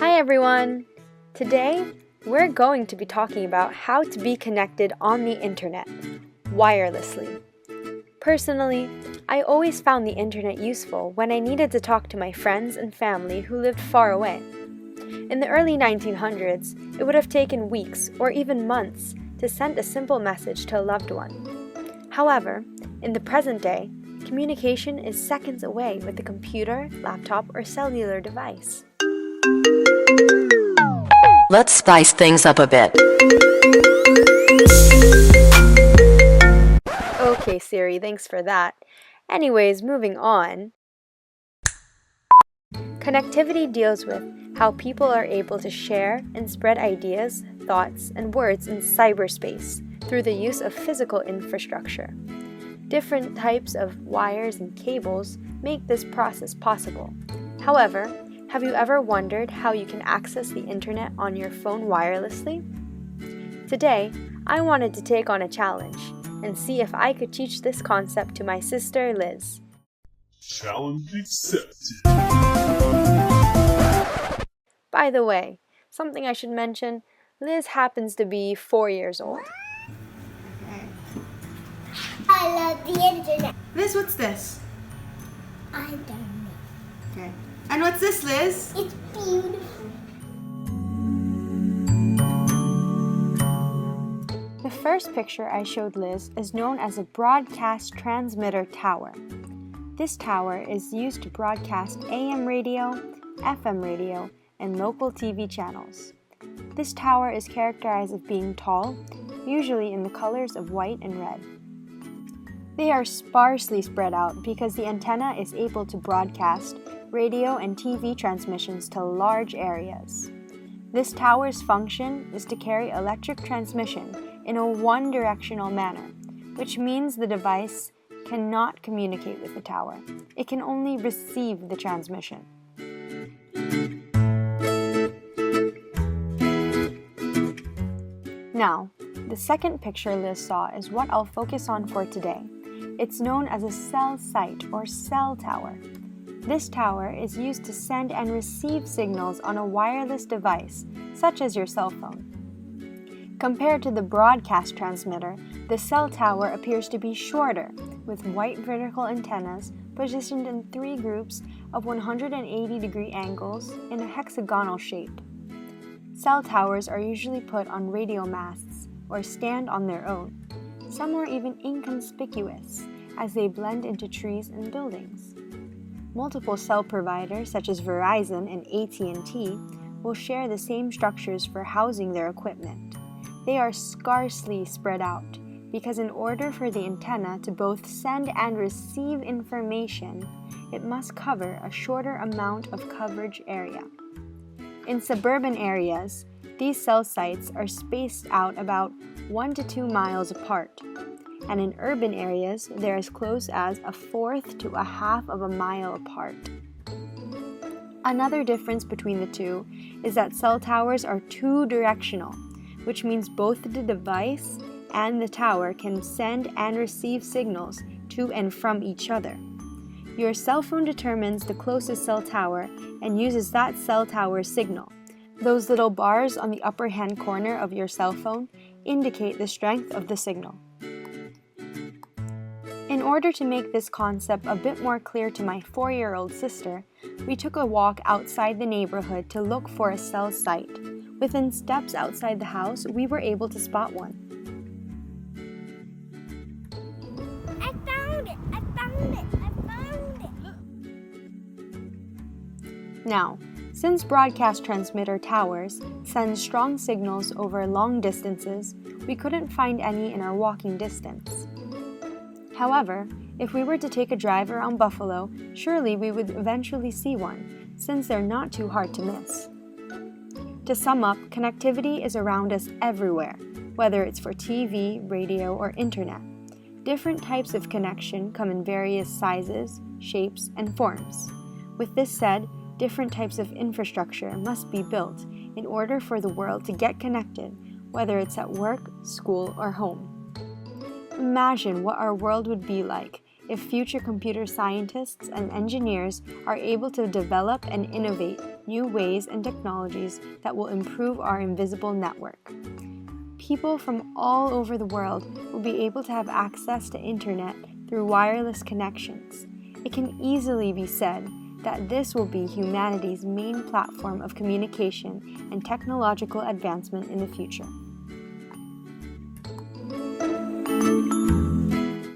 Hi everyone! Today, we're going to be talking about how to be connected on the internet, wirelessly. Personally, I always found the internet useful when I needed to talk to my friends and family who lived far away. In the early 1900s, it would have taken weeks or even months to send a simple message to a loved one. However, in the present day, communication is seconds away with a computer, laptop, or cellular device. Let's spice things up a bit. Okay, Siri, thanks for that. Anyways, moving on. Connectivity deals with how people are able to share and spread ideas, thoughts, and words in cyberspace through the use of physical infrastructure. Different types of wires and cables make this process possible. However, have you ever wondered how you can access the internet on your phone wirelessly? Today, I wanted to take on a challenge and see if I could teach this concept to my sister Liz. Challenge accepted. By the way, something I should mention, Liz happens to be 4 years old. I love the internet. Liz, what's this? I don't know. Okay. And what's this, Liz? It's beautiful. The first picture I showed Liz is known as a broadcast transmitter tower. This tower is used to broadcast AM radio, FM radio, and local TV channels. This tower is characterized as being tall, usually in the colors of white and red. They are sparsely spread out because the antenna is able to broadcast radio and TV transmissions to large areas. This tower's function is to carry electric transmission in a one-directional manner, which means the device cannot communicate with the tower. It can only receive the transmission. Now, the second picture Liz saw is what I'll focus on for today. It's known as a cell site or cell tower. This tower is used to send and receive signals on a wireless device, such as your cell phone. Compared to the broadcast transmitter, the cell tower appears to be shorter, with white vertical antennas positioned in 3 groups of 180-degree angles in a hexagonal shape. Cell towers are usually put on radio masts or stand on their own. Some are even inconspicuous, as they blend into trees and buildings. Multiple cell providers such as Verizon and AT&T will share the same structures for housing their equipment. They are sparsely spread out because in order for the antenna to both send and receive information, it must cover a shorter amount of coverage area. In suburban areas, these cell sites are spaced out about 1 to 2 miles apart, and in urban areas, they're as close as 1/4 to 1/2 of a mile apart. Another difference between the two is that cell towers are two-directional, which means both the device and the tower can send and receive signals to and from each other. Your cell phone determines the closest cell tower and uses that cell tower signal. Those little bars on the upper hand corner of your cell phone indicate the strength of the signal. In order to make this concept a bit more clear to my 4-year-old sister, we took a walk outside the neighborhood to look for a cell site. Within steps outside the house, we were able to spot one. I found it. I found it. I found it. Now, since broadcast transmitter towers send strong signals over long distances, we couldn't find any in our walking distance. However, if we were to take a drive around Buffalo, surely we would eventually see one, since they're not too hard to miss. To sum up, connectivity is around us everywhere, whether it's for TV, radio, or internet. Different types of connection come in various sizes, shapes, and forms. With this said, different types of infrastructure must be built in order for the world to get connected, whether it's at work, school, or home. Imagine what our world would be like if future computer scientists and engineers are able to develop and innovate new ways and technologies that will improve our invisible network. People from all over the world will be able to have access to internet through wireless connections. It can easily be said that this will be humanity's main platform of communication and technological advancement in the future.